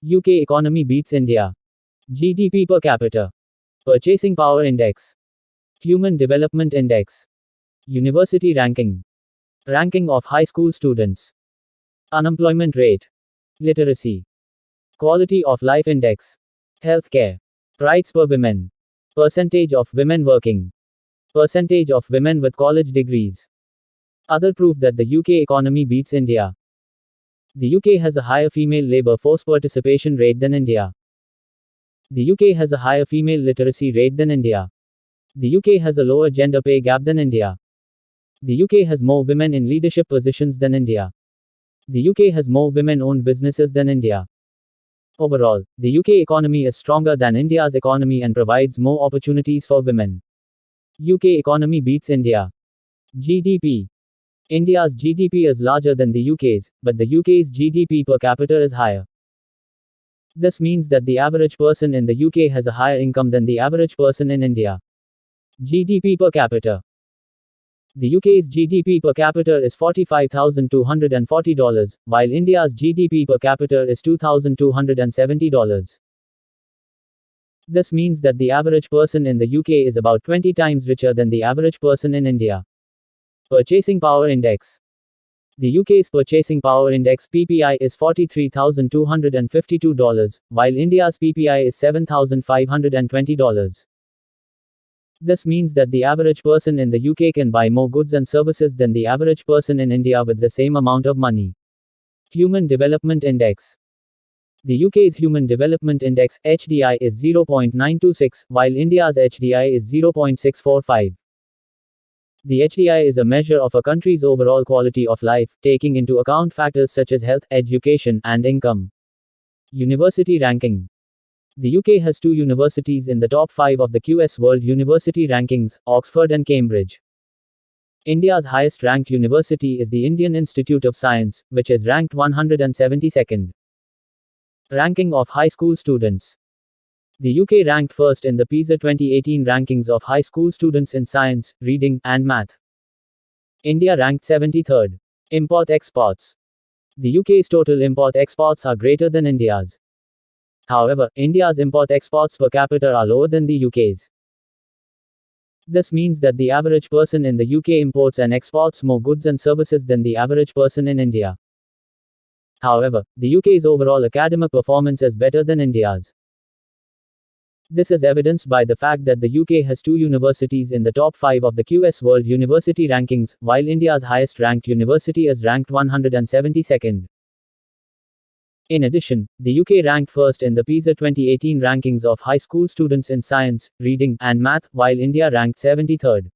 UK economy beats India. GDP per capita. Purchasing power index. Human development index. University ranking. Ranking of high school students. Unemployment rate. Literacy. Quality of life index. Healthcare. Rights per women. Percentage of women working. Percentage of women with college degrees. Other proof that the UK economy beats India. The UK has a higher female labor force participation rate than India. The UK has a higher female literacy rate than India. The UK has a lower gender pay gap than India. The UK has more women in leadership positions than India. The UK has more women-owned businesses than India. Overall, the UK economy is stronger than India's economy and provides more opportunities for women. UK economy beats India. GDP. India's GDP is larger than the UK's, but the UK's GDP per capita is higher. This means that the average person in the UK has a higher income than the average person in India. GDP per capita. The UK's GDP per capita is $45,240, while India's GDP per capita is $2,270. This means that the average person in the UK is about 20 times richer than the average person in India. Purchasing power index. The UK's purchasing power index PPI is $43,252, while India's PPI is $7,520. This means that the average person in the UK can buy more goods and services than the average person in India with the same amount of money. Human Development Index. The UK's Human Development Index HDI is 0.926, while India's HDI is 0.645. The HDI is a measure of a country's overall quality of life, taking into account factors such as health, education, and income. University ranking. The UK has 2 universities in the top 5 of the QS World University Rankings, Oxford and Cambridge. India's highest ranked university is the Indian Institute of Science, which is ranked 172nd. Ranking of high school students. The UK ranked first in the PISA 2018 rankings of high school students in science, reading, and math. India ranked 73rd. Import-exports. The UK's total import-exports are greater than India's. However, India's import-exports per capita are lower than the UK's. This means that the average person in the UK imports and exports more goods and services than the average person in India. However, the UK's overall academic performance is better than India's. This is evidenced by the fact that the UK has 2 universities in the top 5 of the QS World University Rankings, while India's highest ranked university is ranked 172nd. In addition, the UK ranked first in the PISA 2018 rankings of high school students in science, reading, and math, while India ranked 73rd.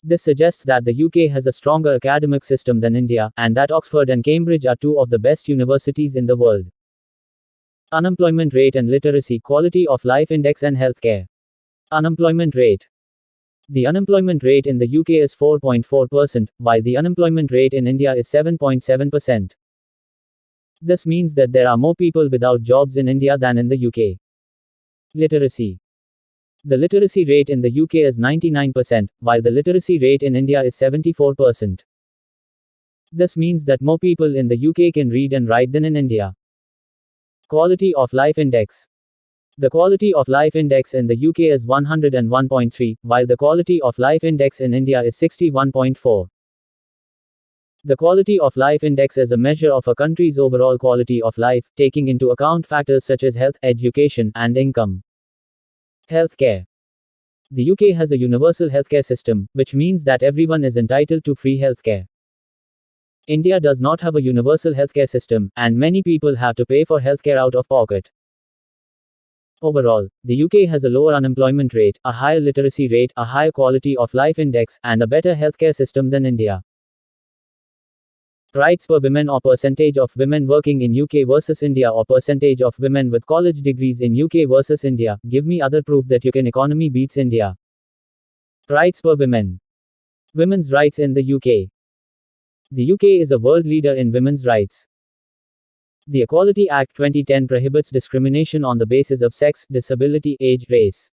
This suggests that the UK has a stronger academic system than India, and that Oxford and Cambridge are 2 of the best universities in the world. Unemployment rate and literacy, quality of life index, and healthcare. Unemployment rate. The unemployment rate in the UK is 4.4%, while the unemployment rate in India is 7.7%. This means that there are more people without jobs in India than in the UK. Literacy. The literacy rate in the UK is 99%, while the literacy rate in India is 74%. This means that more people in the UK can read and write than in India. Quality of life index. The quality of life index in the UK is 101.3, while the quality of life index in India is 61.4. The quality of life index is a measure of a country's overall quality of life, taking into account factors such as health, education, and income. Healthcare. The UK has a universal healthcare system, which means that everyone is entitled to free healthcare. India does not have a universal healthcare system, and many people have to pay for healthcare out of pocket. Overall, the UK has a lower unemployment rate, a higher literacy rate, a higher quality of life index, and a better healthcare system than India. Rights per women or percentage of women working in UK versus India or percentage of women with college degrees in UK versus India. Give me other proof that UK economy beats India. Rights per women. Women's rights in the UK. The UK is a world leader in women's rights. The Equality Act 2010 prohibits discrimination on the basis of sex, disability, age, race.